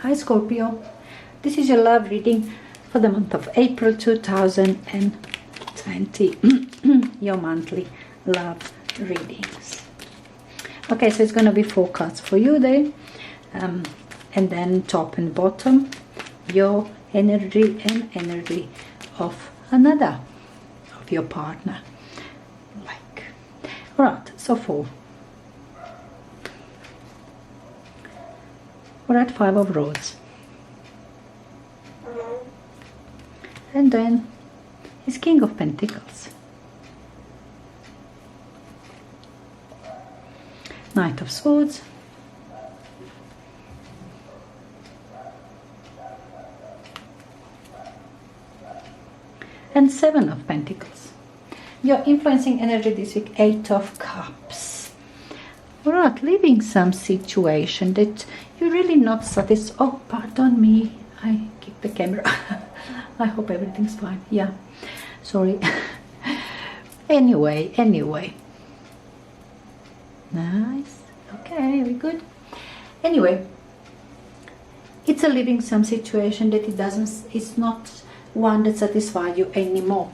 Hi Scorpio, this is your love reading for the month of April 2020, your monthly love readings. Okay, so it's going to be 4 cards for you there, and then top and bottom, your energy and energy of another, of your partner. Like, alright, so 4. We're at 5 of Rods. And then is King of Pentacles. Knight of Swords. And 7 of Pentacles. Your influencing energy this week, 8 of Cups. Alright, leaving some situation that you're really not satisfied. Oh, pardon me, I kicked the camera. I hope everything's fine. Yeah, sorry. Anyway. Nice. Okay, very good. Anyway, it's a living some situation that it's not one that satisfies you anymore.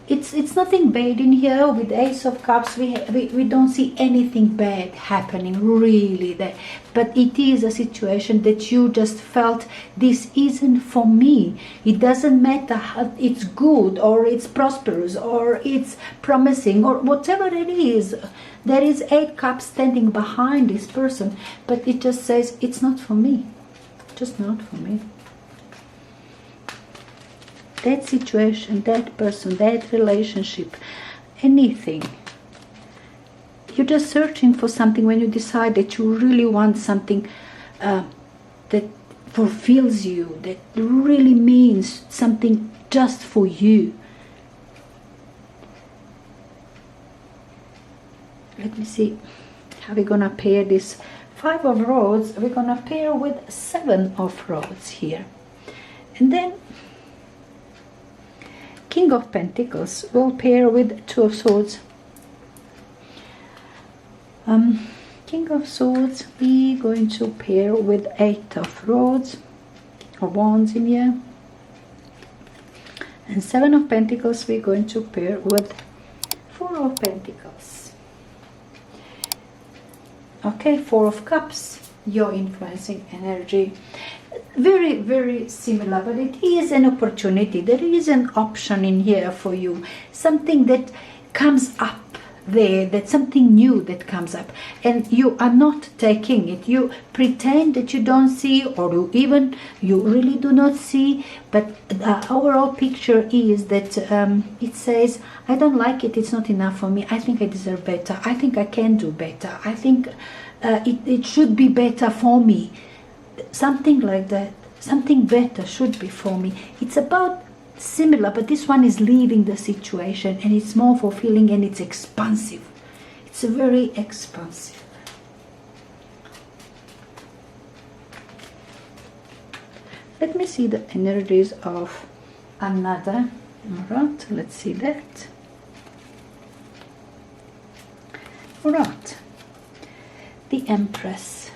It's nothing bad in here. With the Ace of Cups, we don't see anything bad happening really there, but it is a situation that you just felt this isn't for me. It doesn't matter how it's good or it's prosperous or it's promising or whatever it is. There is 8 cups standing behind this person, but it just says it's not for me, just not for me. That situation, that person, that relationship, anything. You're just searching for something when you decide that you really want something that fulfills you, that really means something just for you. Let me see how we're going to pair this 5 of Rods. We're going to pair with 7 of Rods here. And then King of Pentacles will pair with 2 of Swords. King of Swords, we're going to pair with 8 of Rods or Wands in here. And 7 of Pentacles, we're going to pair with 4 of Pentacles. Okay, 4 of Cups, your influencing energy. Very, very similar, but it is an opportunity. There is an option in here for you. Something that comes up there, that's something new that comes up, and you are not taking it. You pretend that you don't see, or you really do not see, but the overall picture is that it says, I don't like it, it's not enough for me, I think I deserve better, I think I can do better, I think it should be better for me. Something like that. Something better should be for me. It's about similar, but this one is leaving the situation and it's more fulfilling and it's expansive. It's very expansive. Let me see the energies of another. Alright, let's see that. Alright. The Empress.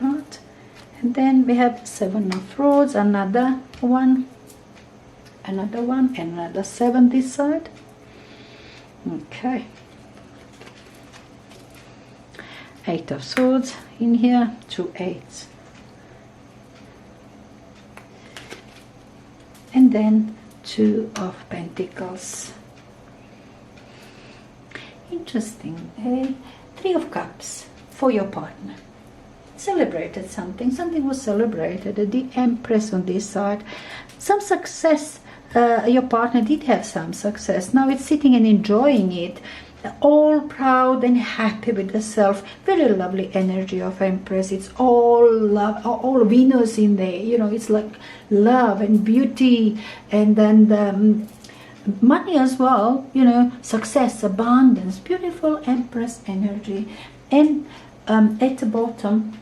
Right. And then we have 7 of Rods, another 1, another 7 this side. Okay. 8 of Swords in here, 2 8s. And then 2 of Pentacles. Interesting, eh? 3 of Cups for your partner. Celebrated something was celebrated. The Empress on this side, some success. Your partner did have some success. Now it's sitting and enjoying it, all proud and happy with herself. Very lovely energy of Empress. It's all love, all Venus in there, you know. It's like love and beauty, and then the money as well, you know, success, abundance, beautiful Empress energy. And at the bottom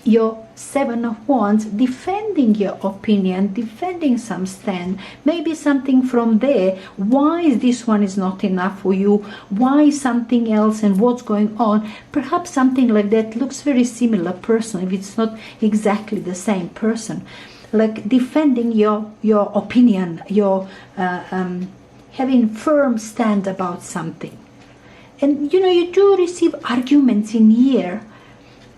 your Seven of Wands, defending your opinion, defending some stand, maybe something from there. Why is this one is not enough for you? Why something else, and what's going on? Perhaps something like that looks very similar person, if it's not exactly the same person. Like defending your opinion, your having firm stand about something. And you do receive arguments in here,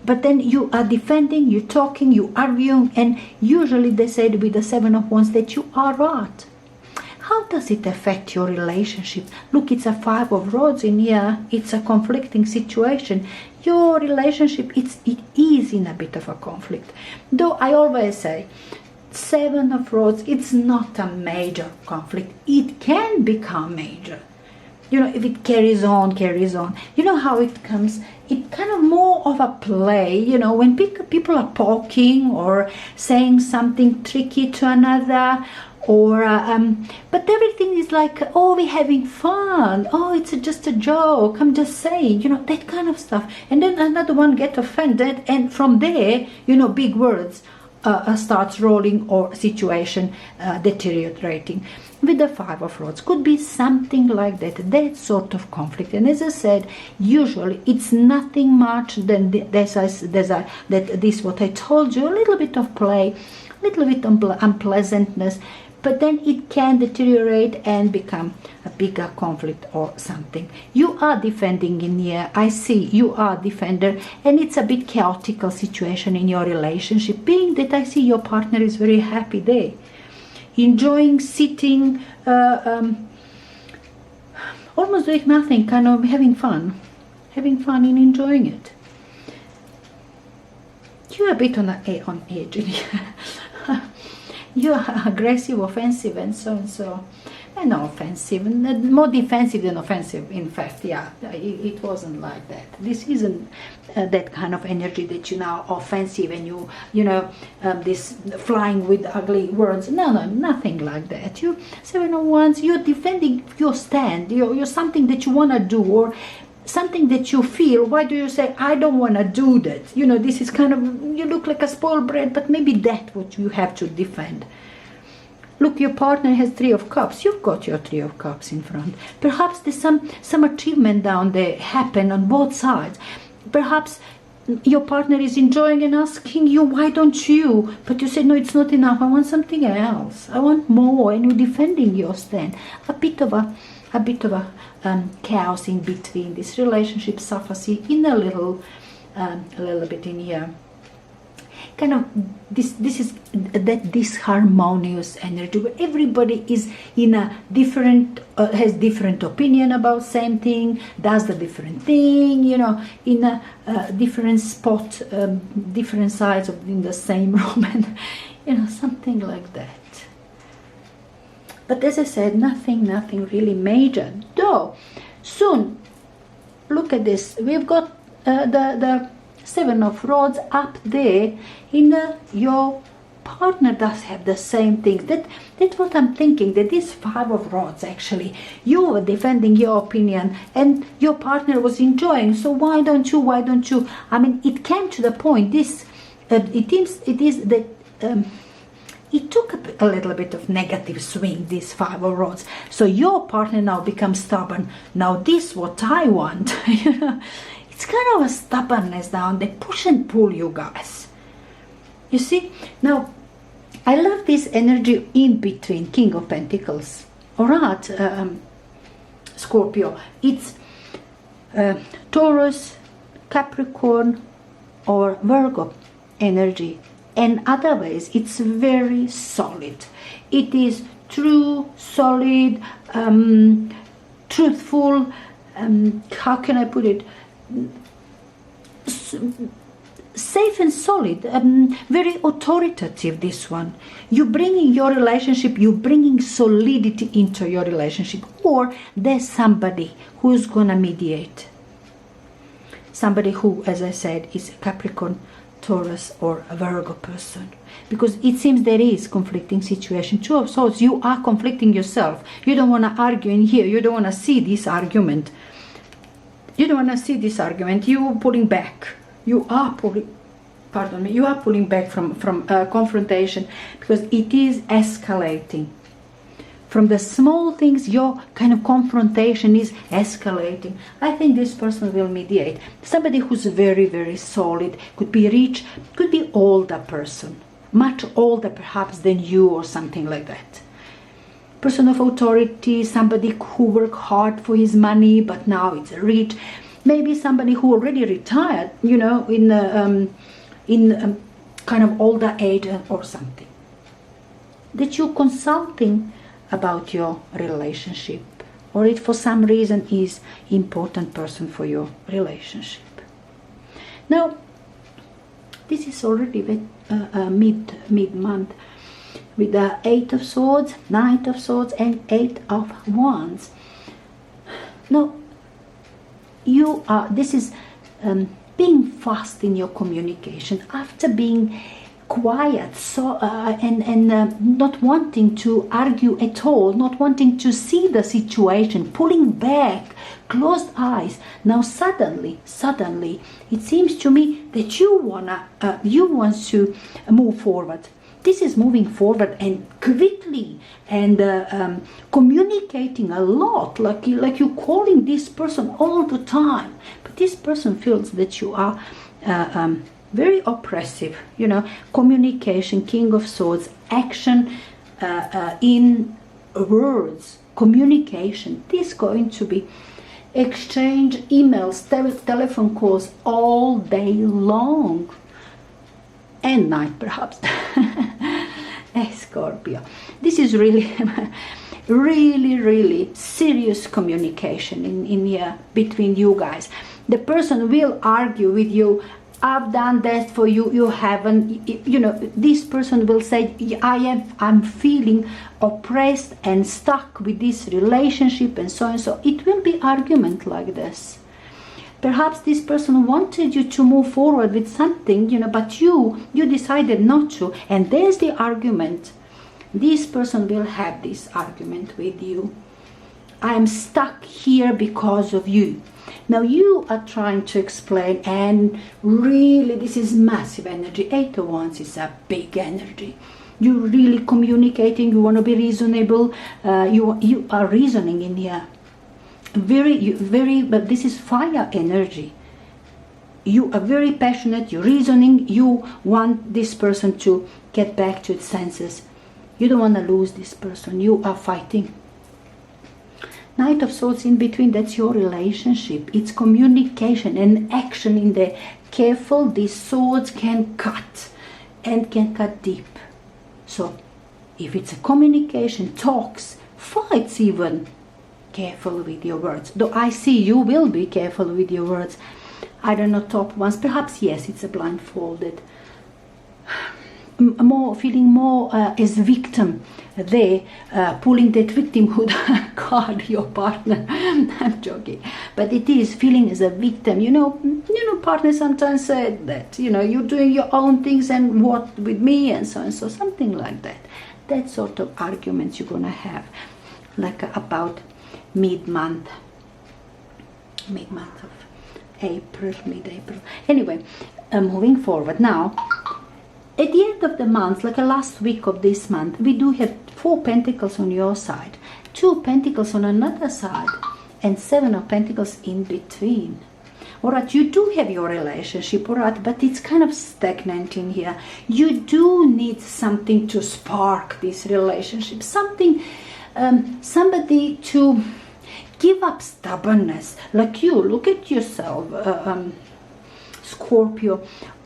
but then you are defending, you're talking, you're arguing, and usually they said with the Seven of Wands that you are right. How does it affect your relationship? Look, it's a Five of Rods in here. It's a conflicting situation. Your relationship, it is in a bit of a conflict. Though I always say, Seven of Rods, it's not a major conflict. It can become major. If it carries on. You know how it comes? It kind of more of a play, when people are poking or saying something tricky to another, or but everything is like, oh, we're having fun, oh, it's just a joke, I'm just saying, that kind of stuff. And then another one get offended, and from there, big words starts rolling, or situation deteriorating. With the Five of Rods, could be something like that sort of conflict. And as I said, usually it's nothing much than this what I told you, a little bit of play, a little bit unpleasantness, but then it can deteriorate and become a bigger conflict or something. You are defending in here. I see you are a defender, and it's a bit chaotical situation in your relationship, being that I see your partner is very happy there, enjoying sitting, almost doing nothing, kind of having fun and enjoying it. You're a bit on edge in here. You're aggressive, offensive, and so. And offensive, more defensive than offensive, in fact. Yeah, it wasn't like that. This isn't that kind of energy that you're now offensive and this flying with ugly words. No, nothing like that. You Seven of Wands, you're defending your stand. You're something that you want to do, or something that you feel. Why do you say, I don't want to do that? This is kind of, you look like a spoiled brat, but maybe that's what you have to defend. Look, your partner has Three of Cups. You've got your Three of Cups in front. Perhaps there's some achievement down there happen on both sides. Perhaps your partner is enjoying and asking you, why don't you? But you say, no, it's not enough. I want something else. I want more. And you're defending your stand. A bit of a chaos in between. This relationship suffers in a little bit in here. Kind of this is that disharmonious energy where everybody is in a different has different opinion about same thing, does the different thing, in a different spot, different sides in the same room, and something like that. But as I said, nothing really major. Though soon, look at this. We've got the Seven of Rods up there. Your partner does have the same things. That's what I'm thinking, that this Five of Rods, actually, you were defending your opinion and your partner was enjoying. So why don't you? I mean, it came to the point. It took a little bit of negative swing, this Five of Rods. So your partner now becomes stubborn. Now this what I want. It's kind of a stubbornness down. They push and pull you guys. You see? Now, I love this energy in between King of Pentacles. Alright, Scorpio. It's Taurus, Capricorn, or Virgo energy. And otherwise, it's very solid. It is true, solid, truthful. How can I put it? Safe and solid, very authoritative, this one. You bring in your relationship, you bringing solidity into your relationship, or there's somebody who's gonna mediate. Somebody who, as I said, is a Capricorn, Taurus, or a Virgo person. Because it seems there is conflicting situation. Two of Swords, you are conflicting yourself. You don't want to argue in here. You don't want to see this argument. You are pulling back. You are pulling. pardon me, you are pulling back from confrontation, because it is escalating. From the small things, your kind of confrontation is escalating. I think this person will mediate. Somebody who's very, very solid, could be rich, could be older person, much older perhaps than you or something like that. Person of authority, somebody who worked hard for his money, but now it's rich. Maybe somebody who already retired, you know, in kind of older age or something. That you're consulting about your relationship, or it for some reason is important person for your relationship. Now, this is already mid-month with the 8 of Swords, 9 of Swords, and 8 of Wands. Now, you are, this is being fast in your communication after being quiet, so and not wanting to argue at all, not wanting to see the situation, pulling back, closed eyes. Now suddenly it seems to me that you want to move forward. This is moving forward and quickly, and communicating a lot, like you're calling this person all the time. But this person feels that you are very oppressive, you know. Communication, King of Swords, action in words, communication. This is going to be exchange emails, telephone calls all day long, and night perhaps. Scorpio, this is really really serious communication in here between you guys. The person will argue with you. I've done that for you, you haven't. You know, this person will say, I'm feeling oppressed and stuck with this relationship, and so and so. It will be argument like this. Perhaps this person wanted you to move forward with something, you know, but you decided not to, and there's the argument. This person will have this argument with you. I am stuck here because of you. Now you are trying to explain, and really this is massive energy. 8 of Wands is a big energy. You're really communicating, you want to be reasonable, you are reasoning in here. Very, but this is fire energy. You are very passionate, you're reasoning, you want this person to get back to its senses. You don't want to lose this person, you are fighting. Knight of Swords in between, that's your relationship. It's communication and action in there. Careful, these swords can cut, and can cut deep. So, if it's a communication, talks, fights even, careful with your words. Though I see you will be careful with your words. I don't know, top ones, perhaps yes, it's a blindfolded. Feeling more as victim there, pulling that victimhood card, your partner. I'm joking, but it is feeling as a victim. You know, partner sometimes said that, you know, you're doing your own things and what with me and so, something like that. That sort of arguments you're gonna have, like about mid-month of April, mid-April. Anyway, moving forward now. At the end of the month, like the last week of this month, we do have 4 pentacles on your side, 2 pentacles on another side, and 7 of pentacles in between. Alright, you do have your relationship, alright, but it's kind of stagnant in here. You do need something to spark this relationship, something, somebody to give up stubbornness. Like you, look at yourself, Scorpio,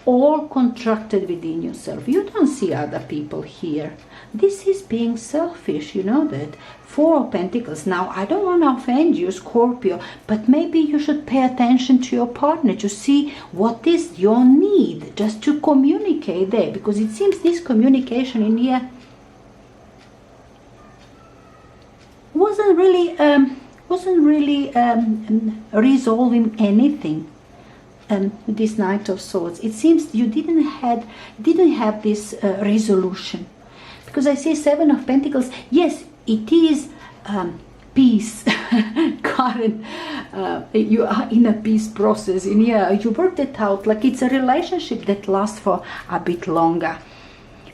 all contracted within yourself. You don't see other people here. This is being selfish, you know that. 4 of Pentacles. Now, I don't want to offend you, Scorpio, but maybe you should pay attention to your partner to see what is your need, just to communicate there, because it seems this communication in here wasn't really resolving anything. This Knight of Swords, it seems you didn't have this resolution, because I see 7 of Pentacles. Yes, it is peace current, you are in a peace process, and yeah, you worked it out, like it's a relationship that lasts for a bit longer,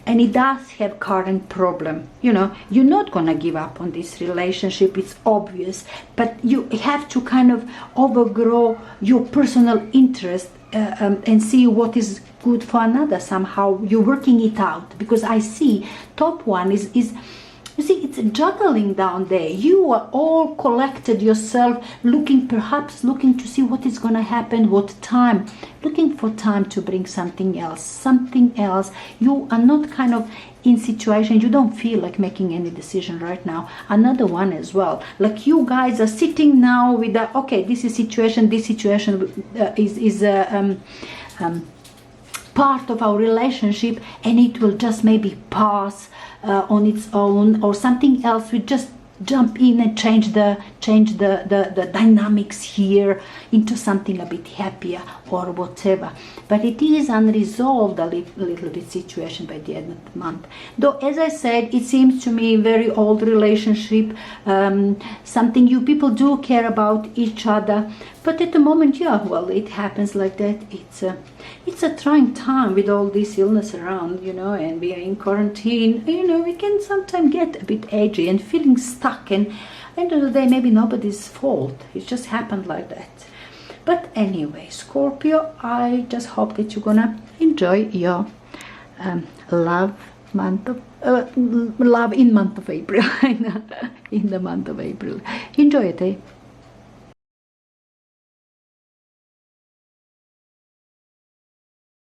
and it does have current problem. You know, you're not gonna give up on this relationship, it's obvious, but you have to kind of overgrow your personal interest and see what is good for another. Somehow you're working it out, because I see top one is you see, it's juggling down there. You are all collected yourself, perhaps looking to see what is going to happen, what time, looking for time to bring something else. You are not kind of in situation, you don't feel like making any decision right now. Another one as well, like you guys are sitting now with the, okay, this situation is part of our relationship, and it will just maybe pass on its own, or something else. We just jump in and change the dynamics here into something a bit happier or whatever. But it is unresolved a little bit situation by the end of the month. Though, as I said, it seems to me very old relationship, something you people do care about each other. But at the moment, yeah, well, it happens like that. It's a trying time with all this illness around, you know, and we are in quarantine. You know, we can sometimes get a bit edgy and feeling stuck, and end of the day, maybe nobody's fault. It just happened like that. But anyway, Scorpio, I just hope that you're gonna enjoy your love in month of April. In the month of April. Enjoy it, eh?